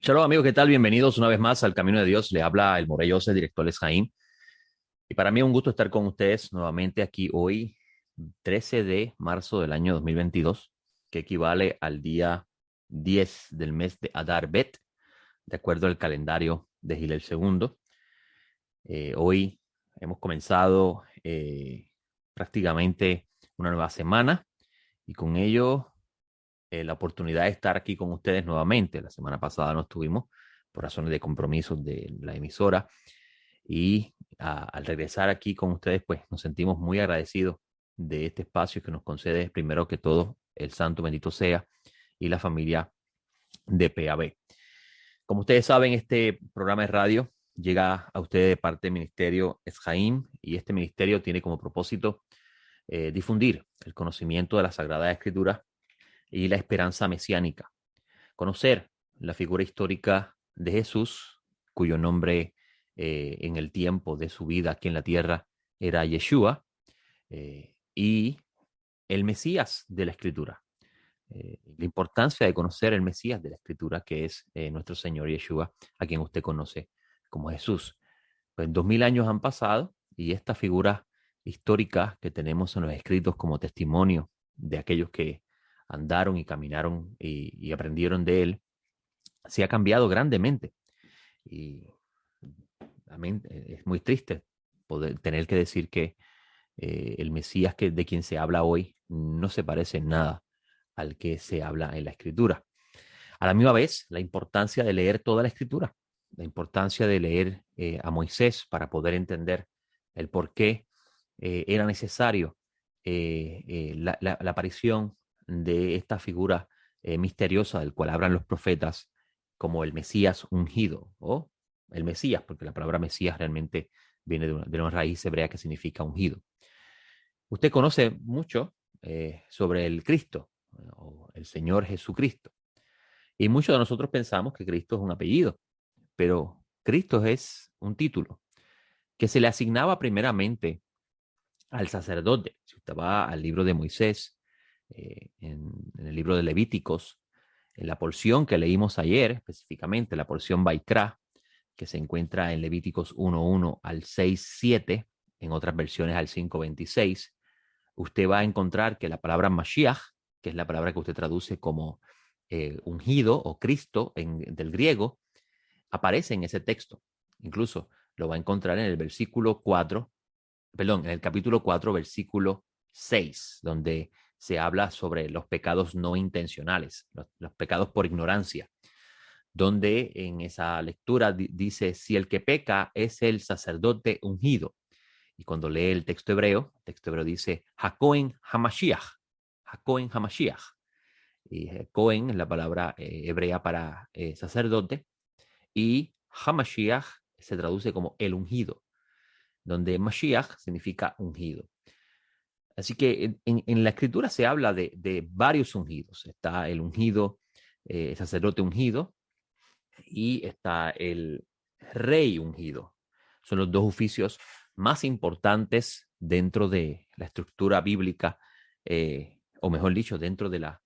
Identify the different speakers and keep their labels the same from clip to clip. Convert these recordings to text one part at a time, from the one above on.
Speaker 1: Shalom amigos, ¿qué tal? Bienvenidos una vez más al Camino de Dios. Le habla el Morey José, director Les Jaim. Y para mí es un gusto estar con ustedes nuevamente aquí hoy, 13 de marzo del año 2022, que equivale al día 10 del mes de Adar Bet, de acuerdo al calendario de Gilel II. Hoy hemos comenzado prácticamente una nueva semana y con ello la oportunidad de estar aquí con ustedes nuevamente. La semana pasada no estuvimos por razones de compromisos de la emisora y al regresar aquí con ustedes, pues nos sentimos muy agradecidos de este espacio que nos concede primero que todo el Santo Bendito sea y la familia de PAB. Como ustedes saben, este programa de radio llega a ustedes de parte del Ministerio Esjaim y este ministerio tiene como propósito difundir el conocimiento de la Sagrada Escritura y la esperanza mesiánica. Conocer la figura histórica de Jesús, cuyo nombre en el tiempo de su vida aquí en la tierra era Yeshua, y el Mesías de la Escritura. La importancia de conocer el Mesías de la Escritura, que es nuestro Señor Yeshua, a quien usted conoce como Jesús. Pues 2000 años han pasado y esta figura histórica que tenemos en los escritos como testimonio de aquellos que andaron y caminaron y aprendieron de él, se ha cambiado grandemente. Y es muy triste poder tener que decir que el Mesías de quien se habla hoy no se parece en nada al que se habla en la Escritura. A la misma vez, la importancia de leer toda la Escritura, la importancia de leer a Moisés para poder entender el por qué era necesario la aparición de esta figura misteriosa del cual hablan los profetas como el Mesías ungido o el Mesías, porque la palabra Mesías realmente viene de una raíz hebrea que significa ungido. Usted conoce mucho sobre el Cristo o el Señor Jesucristo. Y muchos de nosotros pensamos que Cristo es un apellido, pero Cristo es un título que se le asignaba primeramente al sacerdote. Si usted va al libro de Moisés, en el libro de Levíticos, en la porción que leímos ayer, específicamente la porción Baikra, que se encuentra en Levíticos 1:1 al 6:7, en otras versiones al 5:26, usted va a encontrar que la palabra Mashiach, que es la palabra que usted traduce como ungido o Cristo del griego, aparece en ese texto. Incluso lo va a encontrar en el versículo 4, perdón, en el capítulo 4, versículo 6, donde se habla sobre los pecados no intencionales, los pecados por ignorancia, donde en esa lectura dice, si el que peca es el sacerdote ungido. Y cuando lee el texto hebreo dice, Hakohen Hamashiach, Hakohen Hamashiach. Y Cohen es la palabra hebrea para sacerdote, y Hamashiach se traduce como el ungido, donde Mashiach significa ungido. Así que en la escritura se habla de varios ungidos. Está el ungido, sacerdote ungido, y está el rey ungido. Son los dos oficios más importantes dentro de la estructura bíblica, o mejor dicho, dentro de la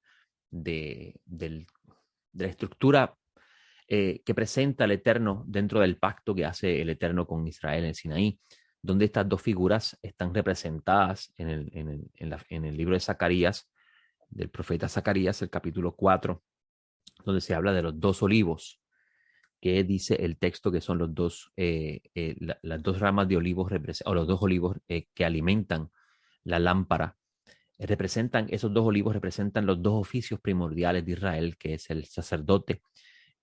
Speaker 1: estructura que presenta el Eterno dentro del pacto que hace el Eterno con Israel en Sinaí, donde estas dos figuras están representadas en el libro de Zacarías, del profeta Zacarías, el capítulo 4, donde se habla de los dos olivos, que dice el texto que son las dos ramas de olivos, o los dos olivos que alimentan la lámpara. Esos dos olivos representan los dos oficios primordiales de Israel, que es el sacerdote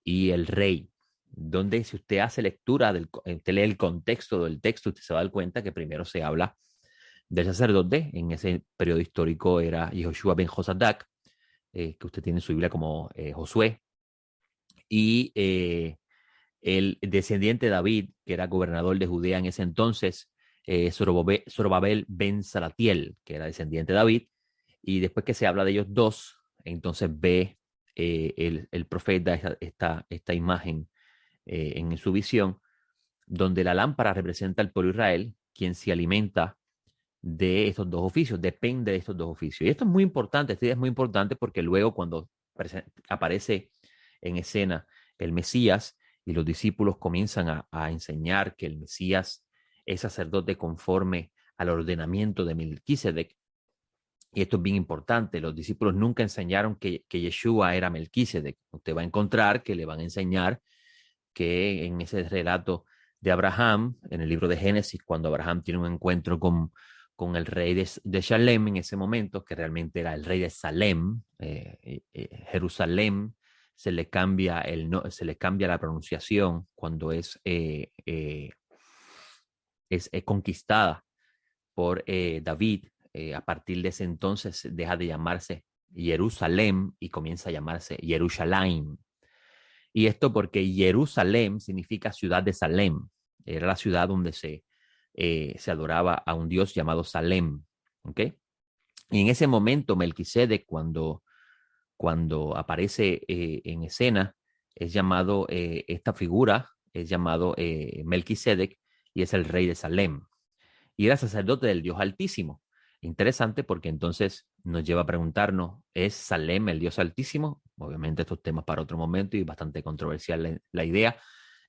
Speaker 1: y el rey, donde si usted hace lectura, usted lee el contexto del texto, usted se va a dar cuenta que primero se habla del sacerdote. En ese periodo histórico era Yehoshua ben Josadak, que usted tiene en su Biblia como Josué, y el descendiente de David, que era gobernador de Judea en ese entonces, Zorobabel ben Salatiel, que era descendiente de David, y después que se habla de ellos dos, entonces ve el profeta esta imagen en su visión, donde la lámpara representa al pueblo de Israel, quien se alimenta de estos dos oficios, depende de estos dos oficios. Y esto es muy importante, esta idea es muy importante porque luego cuando aparece en escena el Mesías, y los discípulos comienzan a enseñar que el Mesías es sacerdote conforme al ordenamiento de Melquisedec. Y esto es bien importante, los discípulos nunca enseñaron que Yeshua era Melquisedec. Usted va a encontrar que le van a enseñar que en ese relato de Abraham, en el libro de Génesis, cuando Abraham tiene un encuentro con el rey de Shalem en ese momento, que realmente era el rey de Salem, Jerusalén, se le cambia la pronunciación cuando es conquistada por David. A partir de ese entonces deja de llamarse Jerusalén y comienza a llamarse Jerusalén. Y esto porque Jerusalén significa ciudad de Salem. Era la ciudad donde se adoraba a un dios llamado Salem. ¿Okay? Y en ese momento, Melquisedec, cuando aparece en escena, es llamado, esta figura es llamado Melquisedec y es el rey de Salem. Y era sacerdote del Dios Altísimo. Interesante porque entonces nos lleva a preguntarnos, ¿es Salem el Dios Altísimo? Obviamente estos temas para otro momento y bastante controversial la idea,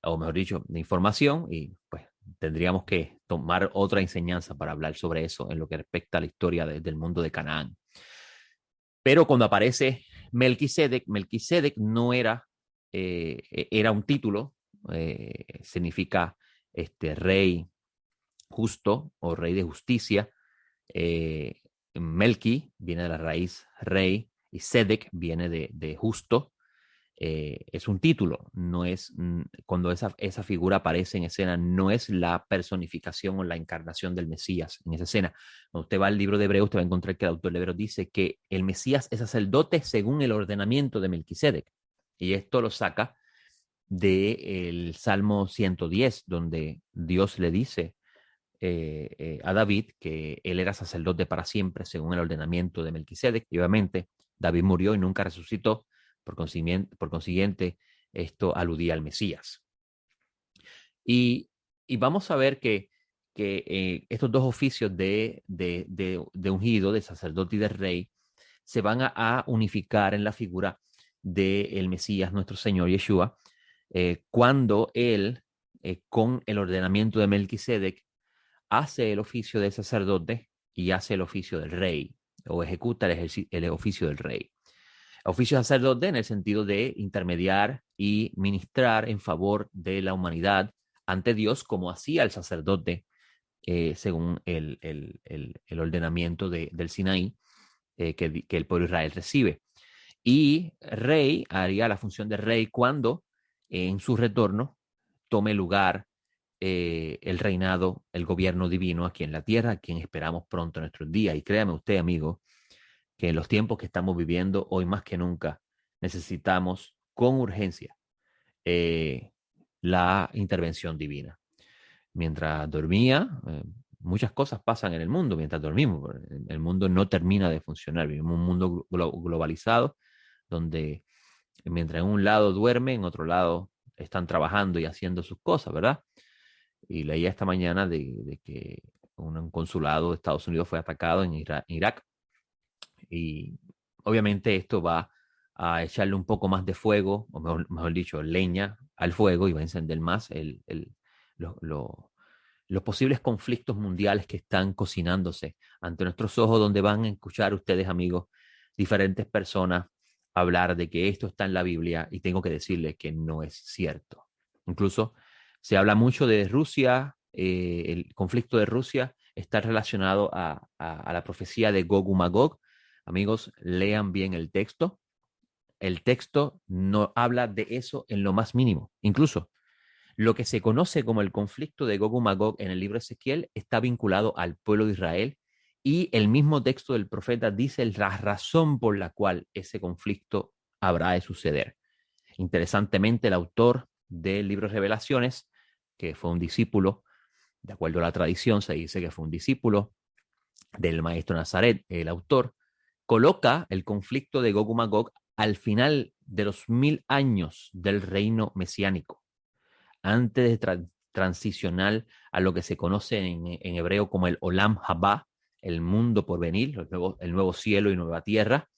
Speaker 1: o mejor dicho, de información, y pues tendríamos que tomar otra enseñanza para hablar sobre eso en lo que respecta a la historia del mundo de Canaán. Pero cuando aparece Melquisedec, Melquisedec no era, era un título, significa rey justo o rey de justicia. Melqui viene de la raíz rey y Sedec viene de justo. Es un título, no es, cuando esa figura aparece en escena, no es la personificación o la encarnación del Mesías en esa escena. Cuando usted va al libro de Hebreos, usted va a encontrar que el autor de Hebreos dice que el Mesías es sacerdote según el ordenamiento de Melquisedec. Y esto lo saca del Salmo 110, donde Dios le dice a David que él era sacerdote para siempre según el ordenamiento de Melquisedec. Y obviamente David murió y nunca resucitó, por consiguiente esto aludía al Mesías. Y vamos a ver que estos dos oficios de ungido, de sacerdote y de rey, se van a unificar en la figura del Mesías, nuestro Señor Yeshua, cuando él, con el ordenamiento de Melquisedec, hace el oficio de sacerdote y hace el oficio del rey, o ejecuta el oficio del rey. Oficio de sacerdote en el sentido de intermediar y ministrar en favor de la humanidad ante Dios, como hacía el sacerdote según el ordenamiento del Sinaí que el pueblo de Israel recibe. Y rey haría la función de rey cuando en su retorno tome lugar el reinado, el gobierno divino aquí en la tierra, a quien esperamos pronto en nuestros días. Y créame usted, amigo, que en los tiempos que estamos viviendo, hoy más que nunca, necesitamos con urgencia la intervención divina. Mientras dormía, muchas cosas pasan en el mundo mientras dormimos. El mundo no termina de funcionar. Vivimos un mundo globalizado donde mientras en un lado duermen, en otro lado están trabajando y haciendo sus cosas, ¿verdad? Y leía esta mañana de que un consulado de Estados Unidos fue atacado en Irak. Y obviamente esto va a echarle un poco más de fuego, o mejor dicho, leña al fuego y va a encender más los posibles conflictos mundiales que están cocinándose ante nuestros ojos, donde van a escuchar ustedes, amigos, diferentes personas hablar de que esto está en la Biblia y tengo que decirles que no es cierto. Incluso se habla mucho de Rusia, el conflicto de Rusia está relacionado a la profecía de Gog y Magog. Amigos, lean bien el texto. El texto no habla de eso en lo más mínimo. Incluso lo que se conoce como el conflicto de Gog y Magog en el libro de Ezequiel está vinculado al pueblo de Israel y el mismo texto del profeta dice la razón por la cual ese conflicto habrá de suceder. Interesantemente, el autor del libro de Revelaciones, que fue un discípulo, de acuerdo a la tradición, se dice que fue un discípulo del maestro Nazaret, el autor, coloca el conflicto de Gog y Magog al final de los 1000 años del reino mesiánico, antes de transicionar a lo que se conoce en hebreo como el Olam Haba, el mundo por venir, el nuevo cielo y nueva tierra,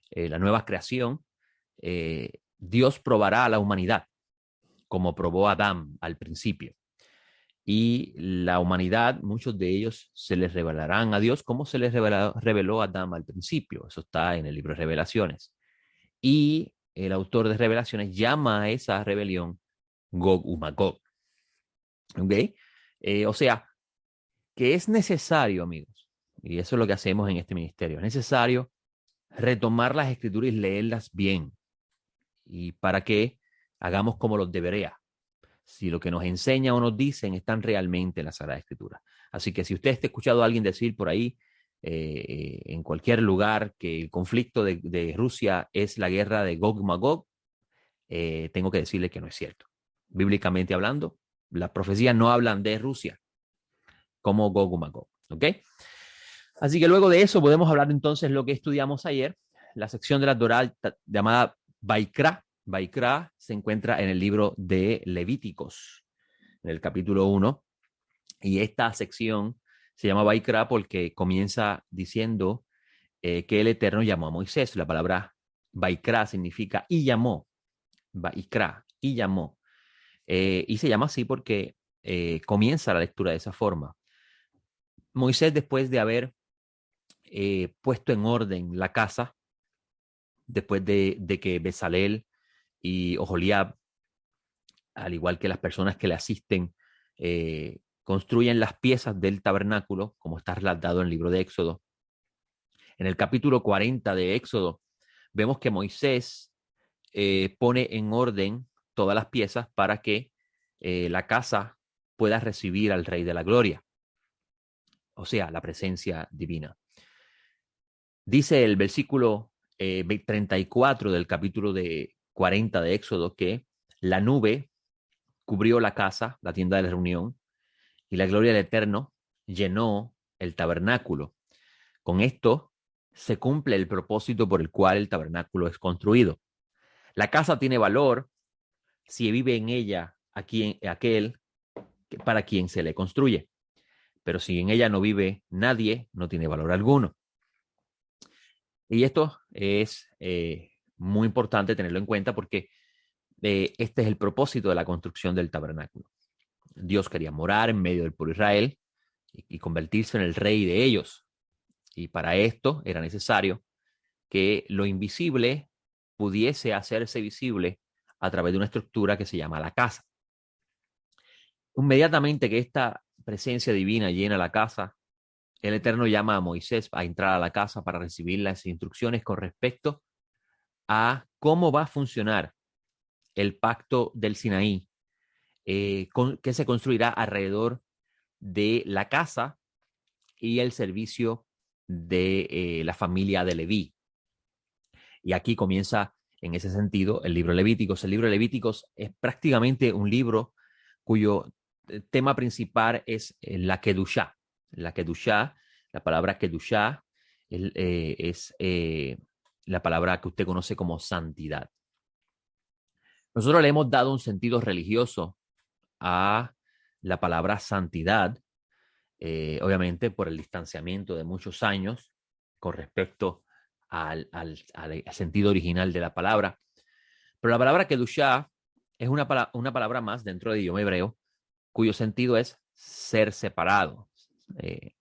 Speaker 1: la nueva creación. Dios probará a la humanidad. como probó Adán al principio. Y la humanidad, muchos de ellos se les revelarán a Dios como se les reveló a Adán al principio. Eso está en el libro de Revelaciones. Y el autor de Revelaciones llama a esa rebelión Gog y Magog. ¿Ok? O sea, que es necesario, amigos, y eso es lo que hacemos en este ministerio, es necesario retomar las escrituras y leerlas bien, y para que hagamos como los debería, si lo que nos enseña o nos dicen están realmente en la Sagrada Escritura. Así que si usted está escuchado a alguien decir por ahí, en cualquier lugar, que el conflicto de Rusia es la guerra de Gog y Magog, tengo que decirle que no es cierto. Bíblicamente hablando, las profecías no hablan de Rusia como Gog y Magog. ¿Ok? Así que luego de eso podemos hablar entonces lo que estudiamos ayer, la sección de la Torá llamada Baikra. Baikra se encuentra en el libro de Levíticos, en el capítulo 1, y esta sección se llama Baikra porque comienza diciendo que el Eterno llamó a Moisés. La palabra Baikra significa y llamó, Baikra, y llamó. Y se llama así porque comienza la lectura de esa forma. Moisés, después de haber puesto en orden la casa, después de que Bezalel y Oholiab, al igual que las personas que le asisten, construyen las piezas del tabernáculo, como está relatado en el libro de Éxodo. En el capítulo 40 de Éxodo, vemos que Moisés pone en orden todas las piezas para que la casa pueda recibir al Rey de la Gloria, o sea, la presencia divina. Dice el versículo 34 del capítulo 40 de Éxodo que la nube cubrió la casa, la tienda de la reunión, y la gloria del Eterno llenó el tabernáculo. Con esto se cumple el propósito por el cual el tabernáculo es construido. La casa tiene valor si vive en ella aquel para quien se le construye, pero si en ella no vive nadie, no tiene valor alguno. Y esto es muy importante tenerlo en cuenta porque este es el propósito de la construcción del tabernáculo. Dios quería morar en medio del pueblo de Israel y convertirse en el rey de ellos. Y para esto era necesario que lo invisible pudiese hacerse visible a través de una estructura que se llama la casa. Inmediatamente que esta presencia divina llena la casa, el Eterno llama a Moisés a entrar a la casa para recibir las instrucciones con respecto a cómo va a funcionar el pacto del Sinaí, que se construirá alrededor de la casa y el servicio de la familia de Leví. Y aquí comienza, en ese sentido, el libro de Levíticos. El libro de Levíticos es prácticamente un libro cuyo tema principal es la Kedushá. La Kedushá, la palabra Kedushá es la palabra que usted conoce como santidad. Nosotros le hemos dado un sentido religioso a la palabra santidad, obviamente por el distanciamiento de muchos años con respecto al sentido original de la palabra. Pero la palabra Kedushá es una palabra más dentro del idioma hebreo, cuyo sentido es ser separado,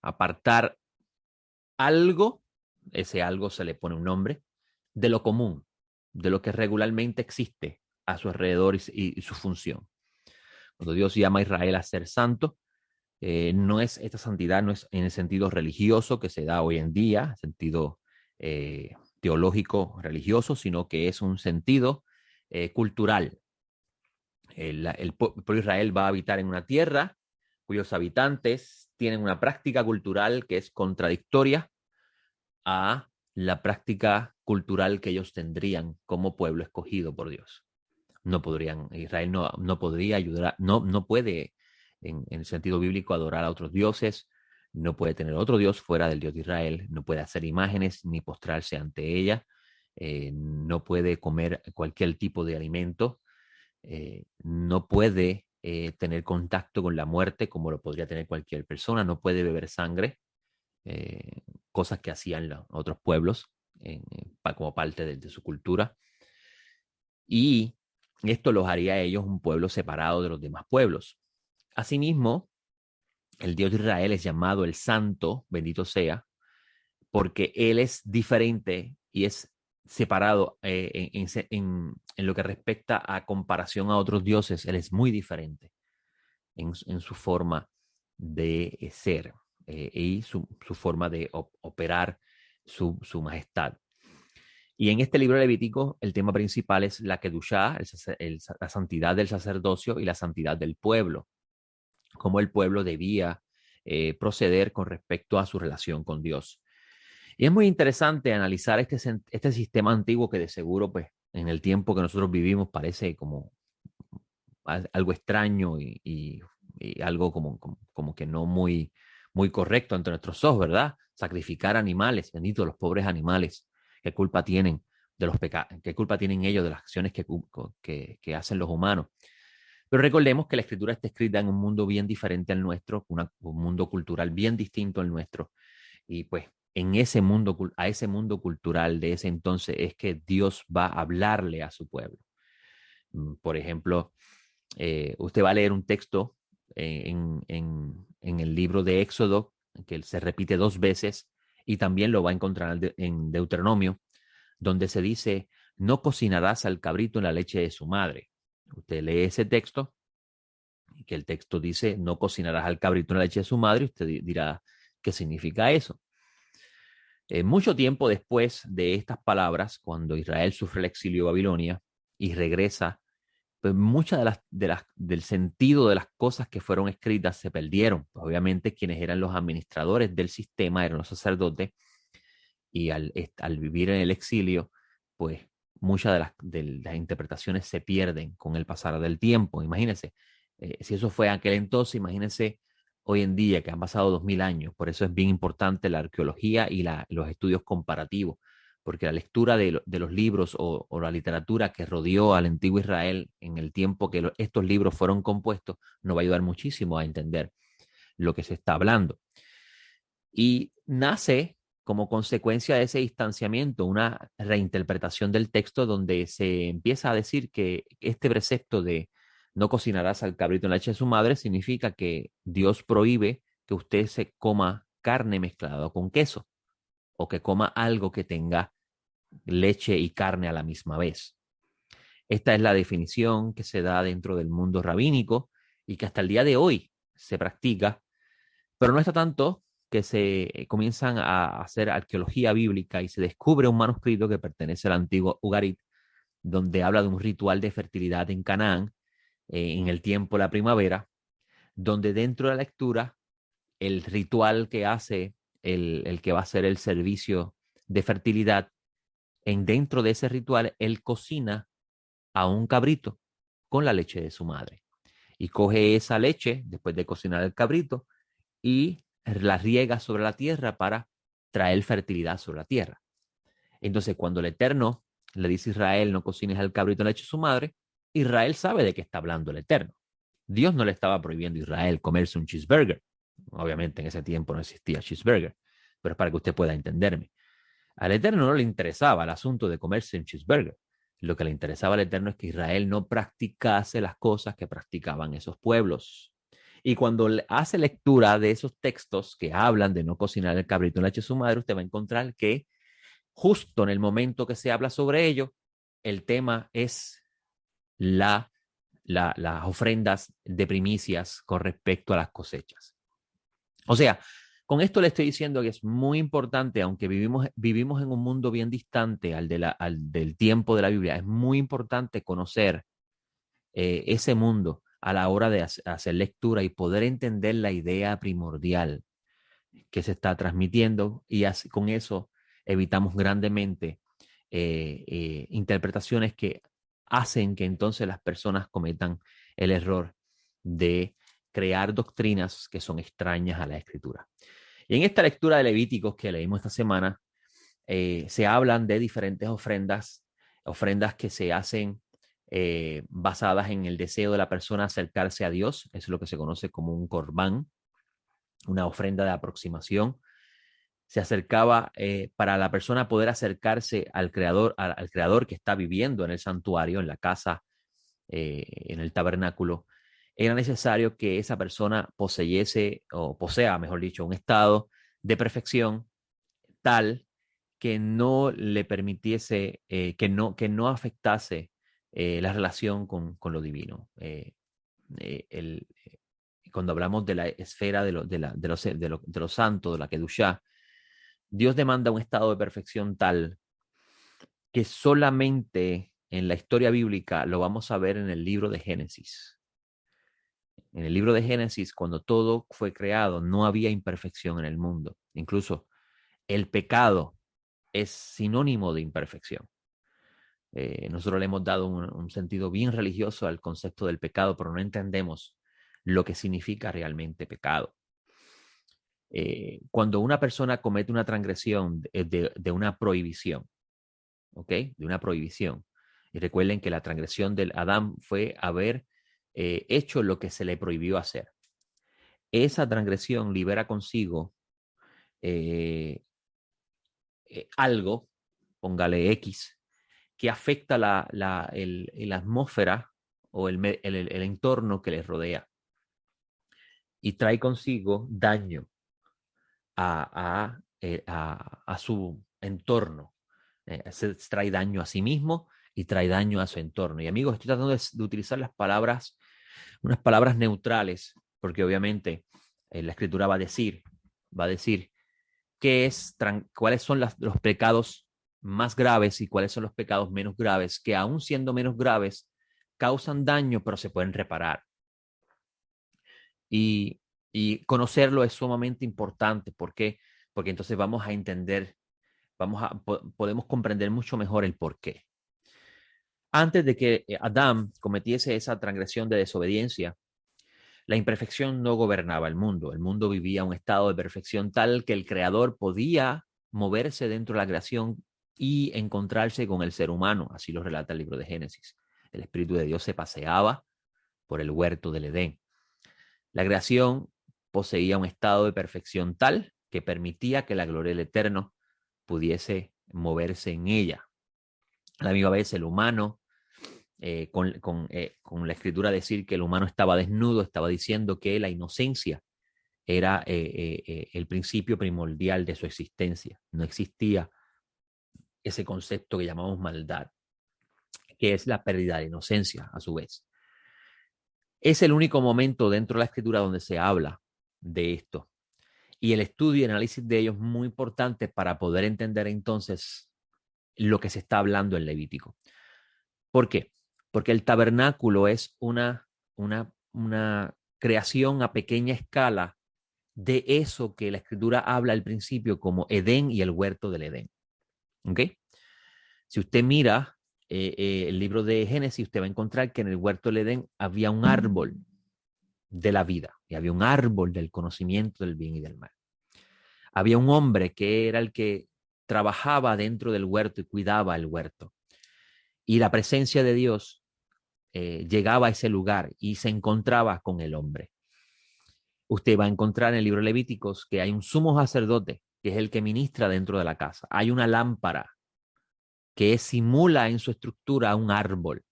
Speaker 1: apartar algo, ese algo se le pone un nombre, de lo común, de lo que regularmente existe a su alrededor y su función. Cuando Dios llama a Israel a ser santo, no es esta santidad, no es en el sentido religioso que se da hoy en día, sentido teológico religioso, sino que es un sentido cultural. El pueblo de Israel va a habitar en una tierra cuyos habitantes tienen una práctica cultural que es contradictoria a la práctica cultural que ellos tendrían como pueblo escogido por Dios. No podrían, Israel no podría ayudar, no puede en el sentido bíblico adorar a otros dioses, no puede tener otro Dios fuera del Dios de Israel, no puede hacer imágenes ni postrarse ante ella, no puede comer cualquier tipo de alimento, no puede tener contacto con la muerte como lo podría tener cualquier persona, no puede beber sangre, cosas que hacían los otros pueblos como parte de su cultura. Y Esto los haría a ellos un pueblo separado de los demás pueblos. Asimismo, el Dios de Israel es llamado el Santo, bendito sea, porque Él es diferente y es separado en lo que respecta a comparación a otros dioses. Él es muy diferente en su forma de ser y su forma de operar su majestad. Y en este libro de Levítico, el tema principal es la Kedushá, la santidad del sacerdocio y la santidad del pueblo, cómo el pueblo debía proceder con respecto a su relación con Dios. Y es muy interesante analizar este sistema antiguo que de seguro, pues, en el tiempo que nosotros vivimos parece como algo extraño y algo como que no muy correcto ante nuestros ojos, ¿verdad? Sacrificar animales, bendito, los pobres animales, ¿qué culpa tienen de los pecados? ¿Qué culpa tienen ellos de las acciones que hacen los humanos? Pero recordemos que la escritura está escrita en un mundo bien diferente al nuestro, un mundo cultural bien distinto al nuestro. Y pues en ese mundo, a ese mundo cultural de ese entonces es que Dios va a hablarle a su pueblo. Por ejemplo, usted va a leer un texto en el libro de Éxodo, que se repite 2 veces, y también lo va a encontrar en Deuteronomio, donde se dice, no cocinarás al cabrito en la leche de su madre. Usted lee ese texto, que el texto dice, no cocinarás al cabrito en la leche de su madre, y usted dirá, ¿qué significa eso? Mucho tiempo después de estas palabras, cuando Israel sufre el exilio a Babilonia y regresa, pues muchas del sentido de las cosas que fueron escritas se perdieron. Obviamente quienes eran los administradores del sistema eran los sacerdotes y al vivir en el exilio, pues muchas de las interpretaciones se pierden con el pasar del tiempo. Imagínense, si eso fue aquel entonces, imagínense hoy en día que han pasado 2000 años. Por eso es bien importante la arqueología y los estudios comparativos, porque la lectura de los libros o la literatura que rodeó al antiguo Israel en el tiempo que estos libros fueron compuestos nos va a ayudar muchísimo a entender lo que se está hablando. Y nace como consecuencia de ese distanciamiento una reinterpretación del texto donde se empieza a decir que este precepto de no cocinarás al cabrito en la leche de su madre significa que Dios prohíbe que usted se coma carne mezclada con queso o que coma algo que tenga leche y carne a la misma vez. Esta es la definición que se da dentro del mundo rabínico y que hasta el día de hoy se practica, pero no está tanto que se comienzan a hacer arqueología bíblica y se descubre un manuscrito que pertenece al antiguo Ugarit, donde habla de un ritual de fertilidad en Canaán en el tiempo de la primavera, donde dentro de la lectura el ritual que hace el que va a hacer el servicio de fertilidad, dentro de ese ritual él cocina a un cabrito con la leche de su madre y coge esa leche después de cocinar el cabrito y la riega sobre la tierra para traer fertilidad sobre la tierra. Entonces, cuando el Eterno le dice a Israel, no cocines al cabrito en la leche de su madre, Israel sabe de qué está hablando el Eterno. Dios no le estaba prohibiendo a Israel comerse un cheeseburger. Obviamente en ese tiempo no existía cheeseburger, pero es para que usted pueda entenderme. Al Eterno no le interesaba el asunto de comerse un cheeseburger. Lo que le interesaba al Eterno es que Israel no practicase las cosas que practicaban esos pueblos. Y cuando hace lectura de esos textos que hablan de no cocinar el cabrito en la leche de su madre, usted va a encontrar que justo en el momento que se habla sobre ello, el tema es las ofrendas de primicias con respecto a las cosechas. O sea, con esto le estoy diciendo que es muy importante, aunque vivimos en un mundo bien distante al del tiempo de la Biblia, es muy importante conocer ese mundo a la hora de hacer lectura y poder entender la idea primordial que se está transmitiendo y con eso evitamos grandemente interpretaciones que hacen que entonces las personas cometan el error de crear doctrinas que son extrañas a la escritura. Y en esta lectura de Levíticos que leímos esta semana, se hablan de diferentes ofrendas que se hacen basadas en el deseo de la persona acercarse a Dios. Eso es lo que se conoce como un corbán, una ofrenda de aproximación. Se acercaba para la persona poder acercarse al creador que está viviendo en el santuario, en la casa en el tabernáculo, era necesario que esa persona poseyese, o posea, mejor dicho, un estado de perfección tal que no le permitiese, que no afectase la relación con lo divino. Eh, el, Cuando hablamos de la esfera de lo santo, de la Kedushá, Dios demanda un estado de perfección tal que solamente en la historia bíblica lo vamos a ver en el libro de Génesis. En el libro de Génesis, cuando todo fue creado, no había imperfección en el mundo. Incluso el pecado es sinónimo de imperfección. Nosotros le hemos dado un sentido bien religioso al concepto del pecado, pero no entendemos lo que significa realmente pecado. Cuando una persona comete una transgresión de una prohibición, ¿ok? De una prohibición. Y recuerden que la transgresión del Adán fue haber hecho lo que se le prohibió hacer. Esa transgresión libera consigo eh, algo, póngale X, que afecta la atmósfera o el entorno que les rodea y trae consigo daño a su entorno. Se trae daño a sí mismo y trae daño a su entorno. Y amigos, estoy tratando de utilizar las palabras, unas palabras neutrales, porque obviamente la escritura va a decir cuáles son los pecados más graves y cuáles son los pecados menos graves, que aún siendo menos graves, causan daño, pero se pueden reparar. Y, y conocerlo es sumamente importante. ¿Por qué? Porque entonces vamos a entender, podemos comprender mucho mejor el por qué. Antes de que Adán cometiese esa transgresión de desobediencia, la imperfección no gobernaba el mundo. El mundo vivía un estado de perfección tal que el creador podía moverse dentro de la creación y encontrarse con el ser humano. Así lo relata el libro de Génesis. El Espíritu de Dios se paseaba por el huerto del Edén. La creación poseía un estado de perfección tal que permitía que la gloria del Eterno pudiese moverse en ella. A la misma vez el humano, con la escritura decir que el humano estaba desnudo, estaba diciendo que la inocencia era el principio primordial de su existencia. No existía ese concepto que llamamos maldad, que es la pérdida de inocencia a su vez. Es el único momento dentro de la escritura donde se habla de esto. Y el estudio y análisis de ellos es muy importante para poder entender entonces lo que se está hablando en Levítico. ¿Por qué? Porque el tabernáculo es una creación a pequeña escala de eso que la escritura habla al principio como Edén y el huerto del Edén. ¿Ok? Si usted mira el libro de Génesis, usted va a encontrar que en el huerto del Edén había un árbol de la vida y había un árbol del conocimiento del bien y del mal. Había un hombre que era el que trabajaba dentro del huerto y cuidaba el huerto. Y la presencia de Dios llegaba a ese lugar y se encontraba con el hombre. Usted va a encontrar en el libro de Levíticos que hay un sumo sacerdote, que es el que ministra dentro de la casa. Hay una lámpara que simula en su estructura un árbol,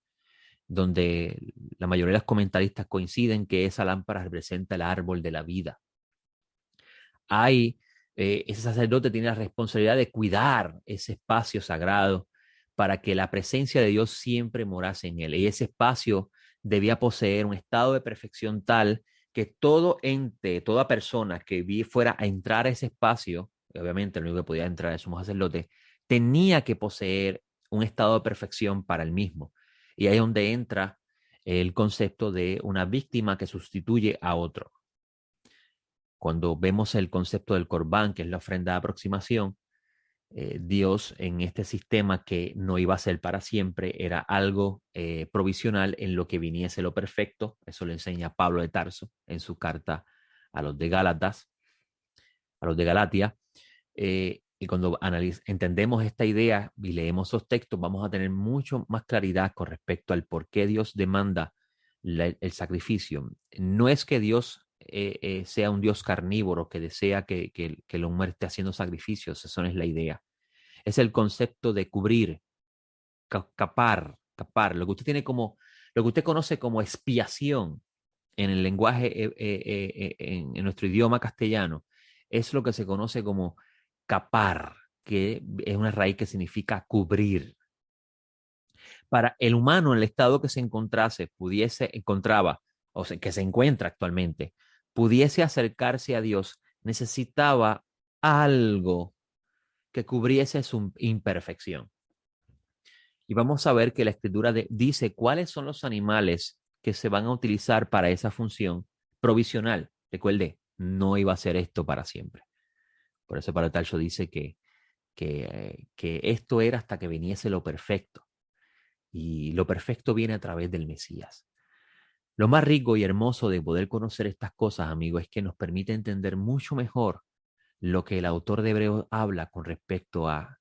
Speaker 1: donde la mayoría de los comentaristas coinciden que esa lámpara representa el árbol de la vida. Ese sacerdote tiene la responsabilidad de cuidar ese espacio sagrado para que la presencia de Dios siempre morase en él. Y ese espacio debía poseer un estado de perfección tal que todo ente, toda persona que fuera a entrar a ese espacio, obviamente el único que podía entrar es un sacerdote, tenía que poseer un estado de perfección para el mismo. Y ahí es donde entra el concepto de una víctima que sustituye a otro. Cuando vemos el concepto del corbán, que es la ofrenda de aproximación, Dios en este sistema que no iba a ser para siempre, era algo provisional en lo que viniese lo perfecto. Eso lo enseña Pablo de Tarso en su carta a los de Gálatas, a los de Galatia. Y cuando entendemos esta idea y leemos esos textos, vamos a tener mucho más claridad con respecto al por qué Dios demanda el sacrificio. No es que Dios sea un Dios carnívoro que desea que el hombre esté haciendo sacrificios, eso no es la idea. Es el concepto de cubrir, capar. Lo que usted tiene como Lo que usted conoce como expiación en el lenguaje, en nuestro idioma castellano, es lo que se conoce como capar, que es una raíz que significa cubrir. Para el humano, en el estado que se encontraba, o sea, que se encuentra actualmente, pudiese acercarse a Dios, necesitaba algo que cubriese su imperfección. Y vamos a ver que la escritura dice cuáles son los animales que se van a utilizar para esa función provisional. Recuerde, no iba a ser esto para siempre. Por eso Pablo Tarso dice que esto era hasta que viniese lo perfecto. Y lo perfecto viene a través del Mesías. Lo más rico y hermoso de poder conocer estas cosas, amigos, es que nos permite entender mucho mejor lo que el autor de Hebreos habla con respecto a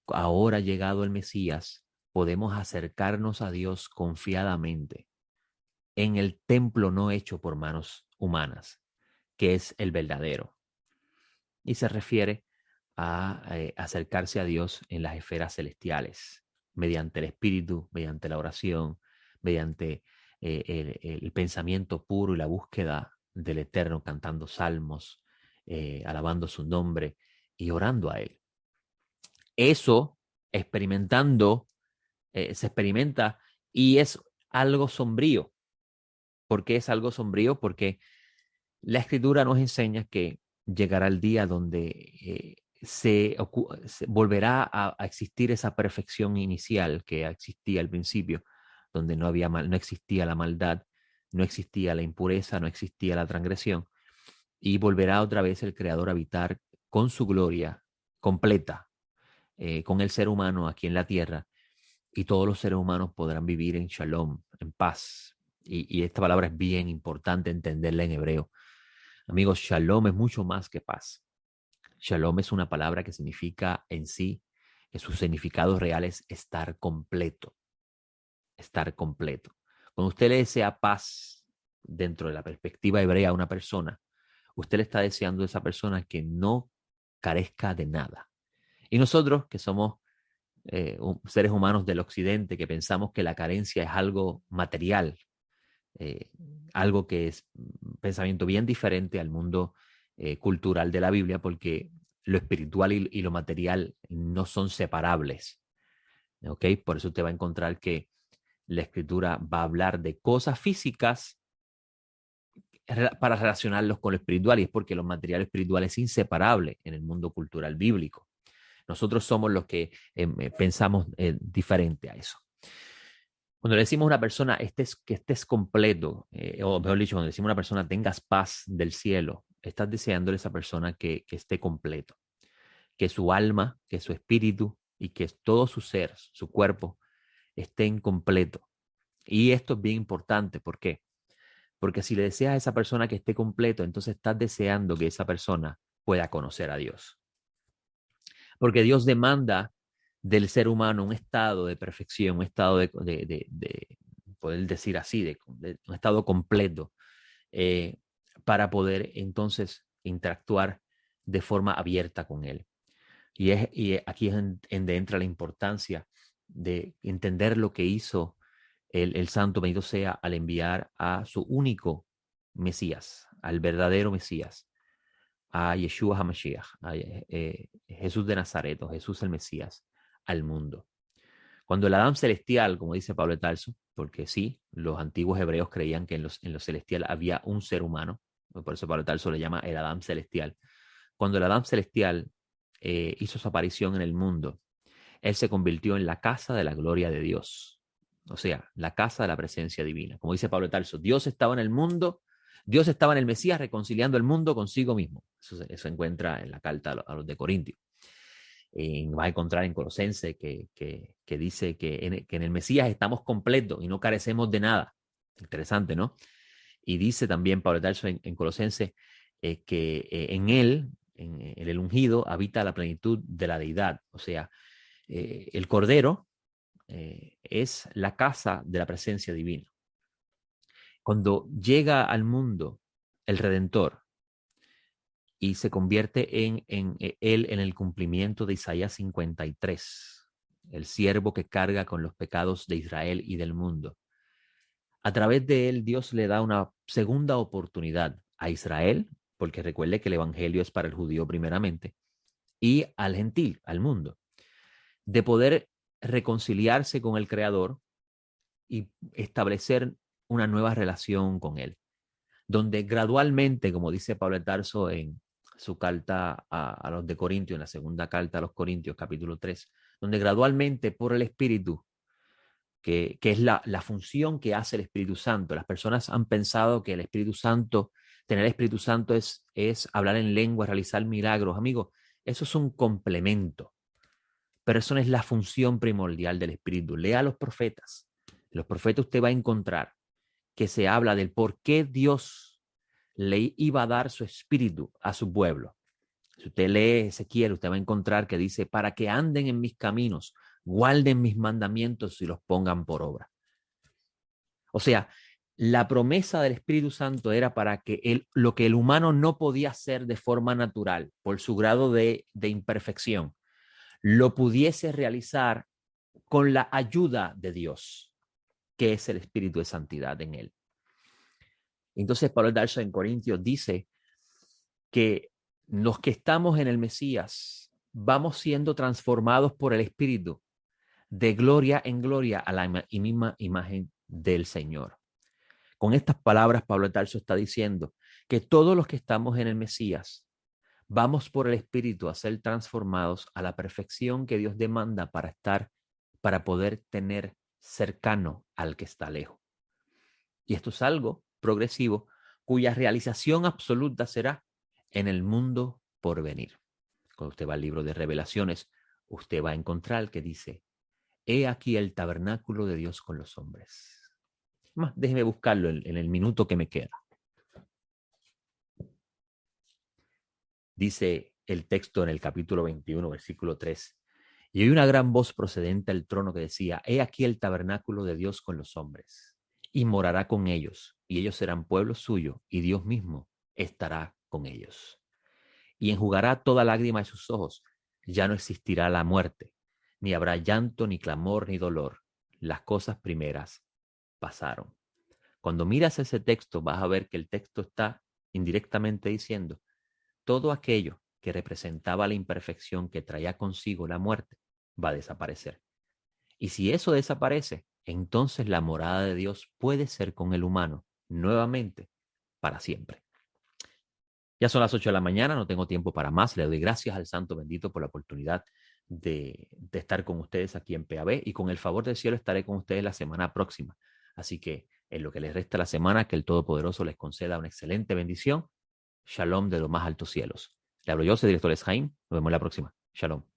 Speaker 1: ahora llegado el Mesías, podemos acercarnos a Dios confiadamente en el templo no hecho por manos humanas, que es el verdadero. Y se refiere a acercarse a Dios en las esferas celestiales, mediante el Espíritu, mediante la oración, mediante el pensamiento puro y la búsqueda del Eterno, cantando salmos, alabando su nombre y orando a Él. Eso experimentando, se experimenta y es algo sombrío. ¿Por qué es algo sombrío? Porque la escritura nos enseña que llegará el día donde se volverá a existir esa perfección inicial que existía al principio, donde no existía la maldad, no existía la impureza, no existía la transgresión, y volverá otra vez el Creador a habitar con su gloria completa, con el ser humano aquí en la tierra, y todos los seres humanos podrán vivir en shalom, en paz. Y esta palabra es bien importante entenderla en hebreo. Amigos, shalom es mucho más que paz. Shalom es una palabra que significa en sí, que su significado real es estar completo, estar completo. Cuando usted le desea paz dentro de la perspectiva hebrea a una persona, usted le está deseando a esa persona que no carezca de nada. Y nosotros, que somos seres humanos del occidente, que pensamos que la carencia es algo material, eh, algo que es un pensamiento bien diferente al mundo cultural de la Biblia, porque lo espiritual y lo material no son separables. ¿Ok? Por eso usted va a encontrar que la escritura va a hablar de cosas físicas para relacionarlos con lo espiritual, y es porque lo material espiritual es inseparable en el mundo cultural bíblico. Nosotros somos los que pensamos diferente a eso. Cuando le decimos a una persona que estés completo, o mejor dicho, cuando le decimos a una persona tengas paz del cielo, estás deseándole a esa persona que esté completo, que su alma, que su espíritu y que todo su ser, su cuerpo, estén completo. Y esto es bien importante. ¿Por qué? Porque si le deseas a esa persona que esté completo, entonces estás deseando que esa persona pueda conocer a Dios. Porque Dios demanda del ser humano un estado de perfección, un estado de poder decir así, de un estado completo, eh, para poder entonces interactuar de forma abierta con Él. Y aquí es en donde entra la importancia de entender lo que hizo el Santo bendito sea al enviar a su único Mesías, al verdadero Mesías, a Yeshua HaMashiach, a Jesús de Nazaret o Jesús el Mesías, al mundo. Cuando el Adán celestial, como dice Pablo de Tarso, porque sí, los antiguos hebreos creían que en lo celestial había un ser humano, por eso Pablo de Tarso le llama el Adán celestial. Cuando el Adán celestial hizo su aparición en el mundo, él se convirtió en la casa de la gloria de Dios, o sea, la casa de la presencia divina. Como dice Pablo de Tarso, Dios estaba en el mundo, Dios estaba en el Mesías reconciliando el mundo consigo mismo. Eso se encuentra en la carta a los de Corintios. Va a encontrar en Colosense que dice que en el Mesías estamos completos y no carecemos de nada. Interesante, ¿no? Y dice también Pablo de Tarso en Colosense que en él, en el ungido, habita la plenitud de la deidad. O sea, el Cordero es la casa de la presencia divina. Cuando llega al mundo el Redentor y se convierte en él en el cumplimiento de Isaías 53, el siervo que carga con los pecados de Israel y del mundo, A través de él, Dios le da una segunda oportunidad a Israel, porque recuerde que el evangelio es para el judío primeramente, y al gentil, al mundo, de poder reconciliarse con el Creador y establecer una nueva relación con él, donde gradualmente, como dice Pablo de Tarso en su carta a los de Corintios, en la segunda carta a los Corintios, capítulo 3, donde gradualmente por el Espíritu, que es la función que hace el Espíritu Santo. Las personas han pensado que el Espíritu Santo, tener el Espíritu Santo es hablar en lengua, realizar milagros. Amigos, eso es un complemento, pero eso no es la función primordial del Espíritu. Lea a los profetas. En los profetas usted va a encontrar que se habla del por qué Dios le iba a dar su espíritu a su pueblo. Si usted lee Ezequiel, usted va a encontrar que dice, para que anden en mis caminos, guarden mis mandamientos y los pongan por obra. O sea, la promesa del Espíritu Santo era para que lo que el humano no podía hacer de forma natural, por su grado de imperfección, lo pudiese realizar con la ayuda de Dios, que es el Espíritu de Santidad en él. Entonces, Pablo de Tarso en Corintios dice que los que estamos en el Mesías vamos siendo transformados por el Espíritu de gloria en gloria a la misma imagen del Señor. Con estas palabras, Pablo de Tarso está diciendo que todos los que estamos en el Mesías vamos por el Espíritu a ser transformados a la perfección que Dios demanda para poder tener cercano al que está lejos. Y esto es algo progresivo cuya realización absoluta será en el mundo por venir. Cuando usted va al libro de Revelaciones, usted va a encontrar que dice, he aquí el tabernáculo de Dios con los hombres. Déjeme buscarlo en el minuto que me queda. Dice el texto en el capítulo 21, versículo 3. Y oí una gran voz procedente del trono que decía, he aquí el tabernáculo de Dios con los hombres, y morará con ellos, y ellos serán pueblo suyo, y Dios mismo estará con ellos. Y enjugará toda lágrima de sus ojos. Ya no existirá la muerte, ni habrá llanto, ni clamor, ni dolor. Las cosas primeras pasaron. Cuando miras ese texto, vas a ver que el texto está indirectamente diciendo todo aquello que representaba la imperfección que traía consigo la muerte va a desaparecer. Y si eso desaparece, entonces la morada de Dios puede ser con el humano nuevamente para siempre. Ya son las 8 de la mañana, no tengo tiempo para más. Le doy gracias al Santo Bendito por la oportunidad de estar con ustedes aquí en PAB y con el favor del cielo estaré con ustedes la semana próxima. Así que en lo que les resta la semana, que el Todopoderoso les conceda una excelente bendición. Shalom de los más altos cielos. Le hablo yo, soy director Eshaim. Nos vemos la próxima. Shalom.